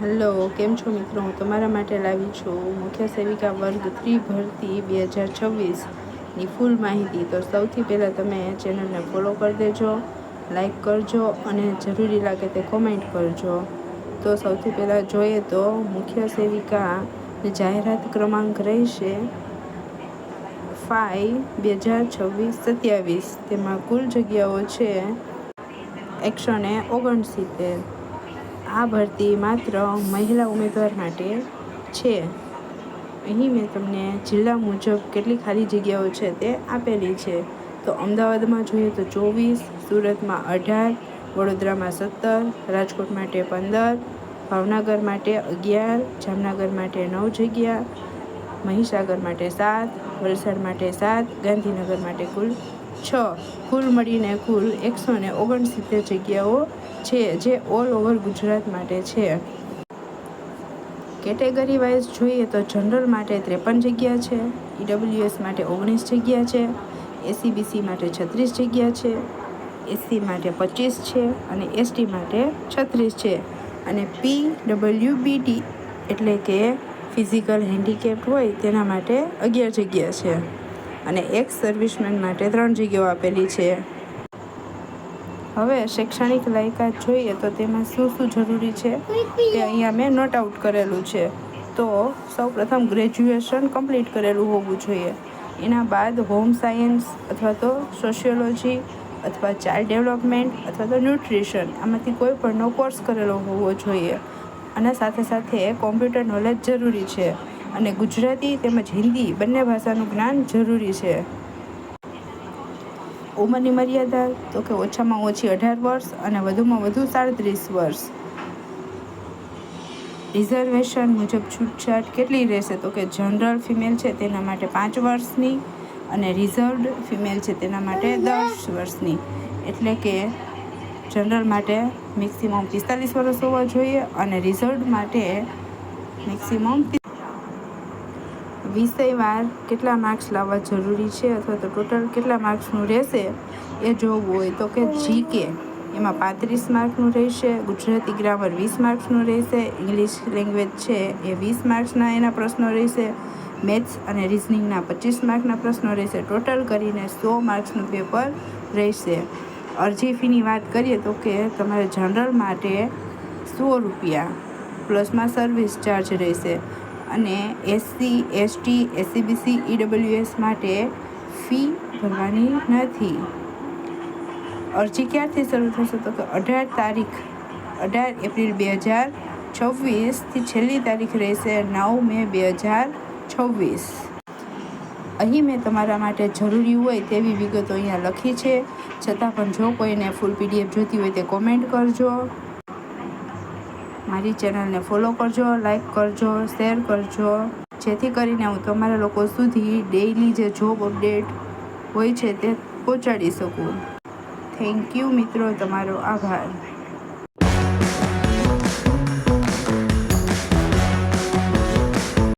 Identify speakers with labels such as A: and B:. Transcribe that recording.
A: Hello, કેમ છો મિત્રો? હું તમારા માટે લાવી છું મુખ્ય સેવિકા વર્ગ 3 ભરતી 2026ની ફૂલ માહિતી. તો સૌથી પહેલાં તમે ચેનલને ફોલો કરી દેજો, લાઈક કરજો અને જરૂરી લાગે તે કોમેન્ટ કરજો. તો સૌથી પહેલાં જોઈએ તો મુખ્ય સેવિકા જાહેરાત ક્રમાંક રહેશે 5/2026-27. તેમાં કુલ જગ્યાઓ છે 169. આ ભરતી માત્ર મહિલા ઉમેદવાર માટે છે. અહીં મેં તમને જિલ્લા મુજબ કેટલી ખાલી જગ્યાઓ છે તે આપેલી છે. તો અમદાવાદમાં જોઈએ તો 24, સુરતમાં 18, વડોદરામાં 17, રાજકોટ માટે 15, ભાવનગર માટે 11, જામનગર માટે 9 જગ્યા, મહીસાગર માટે 7, વલસાડ માટે 7, ગાંધીનગર માટે કુલ 6. કુલ મળીને કુલ 169 જગ્યાઓ છે, જે ઓલ ઓવર ગુજરાત માટે છે. કેટેગરી વાઇઝ જોઈએ તો જનરલ માટે 53 જગ્યા છે, ઈડબ્લ્યુએસ માટે 19 જગ્યા છે, એસસીબીસી માટે 36 જગ્યા છે, એસસી માટે 25 છે અને એસટી માટે 36 છે. અને પીડબ્લ્યુબીટી એટલે કે ફિઝિકલ હેન્ડીકેપ્ડ હોય તેના માટે 11 જગ્યા છે અને એક્સ સર્વિસમેન માટે 3 જગ્યાઓ આપેલી છે. હવે શૈક્ષણિક લાયકાત જોઈએ તો તેમાં શું જરૂરી છે તે અહીંયા મેં નોટ આઉટ કરેલું છે. તો સૌપ્રથમ ગ્રેજ્યુએશન કમ્પ્લીટ કરેલું હોવું જોઈએ. એના બાદ હોમ સાયન્સ અથવા તો સોશિયોલોજી અથવા ચાઇલ્ડ ડેવલપમેન્ટ અથવા તો ન્યુટ્રિશન આમાંથી કોઈ પણનો કોર્સ કરેલો હોવો જોઈએ. અને સાથે સાથે કોમ્પ્યુટર નોલેજ જરૂરી છે અને ગુજરાતી તેમજ હિન્દી બંને ભાષાનું જ્ઞાન જરૂરી છે. ઉંમરની મર્યાદા તો કે ઓછામાં ઓછી 18 વર્ષ અને વધુમાં વધુ 37 વર્ષ. રિઝર્વેશન મુજબ છૂટછાટ કેટલી રહેશે તો કે જનરલ ફિમેલ છે તેના માટે 5 વર્ષની અને રિઝર્વડ ફિમેલ છે તેના માટે 10 વર્ષની. એટલે કે જનરલ માટે મેક્સિમમ 45 વર્ષ હોવા જોઈએ અને રિઝર્વડ માટે મેક્સિમમ વિષયવાર કેટલા માર્ક્સ લાવવા જરૂરી છે અથવા તો ટોટલ કેટલા માર્ક્સનું રહેશે એ જોવું હોય તો કે જીકે એમાં 35 માર્કનું રહેશે, ગુજરાતી ગ્રામર 20 માર્ક્સનું રહેશે, ઇંગ્લિશ લેંગ્વેજ છે એ 20 માર્ક્સના એના પ્રશ્નો રહેશે, મેથ્સ અને રિઝનિંગના 25 માર્કના પ્રશ્નો રહેશે. ટોટલ કરીને 100 માર્ક્સનું પેપર રહેશે. અરજી ફીની વાત કરીએ તો કે તમારે જનરલ માટે 100 રૂપિયા પ્લસમાં સર્વિસ ચાર્જ રહેશે અને એસસી, એસટી, એસસીબીસી, ઈડબ્લ્યુએસ માટે ફી ભરવાની નથી. અરજી ક્યારથી શરૂ થશે તો કે 18 એપ્રિલ 2026થી છેલ્લી તારીખ રહેશે 9 મે 2026. અહીં મેં તમારા માટે જરૂરી હોય તેવી વિગતો અહીંયા લખી છે. છતાં પણ જો કોઈને ફૂલ પીડીએફ જોઈતી હોય તે કોમેન્ટ કરજો. મારી ચેનલને ફોલો કરજો, લાઈક કરજો, શેર કરજો, જેથી કરીને હું તમારા લોકો સુધી ડેઈલી જે જોબ અપડેટ હોય છે તે પહોંચાડી શકું. થેન્ક યુ મિત્રો, તમારો આભાર.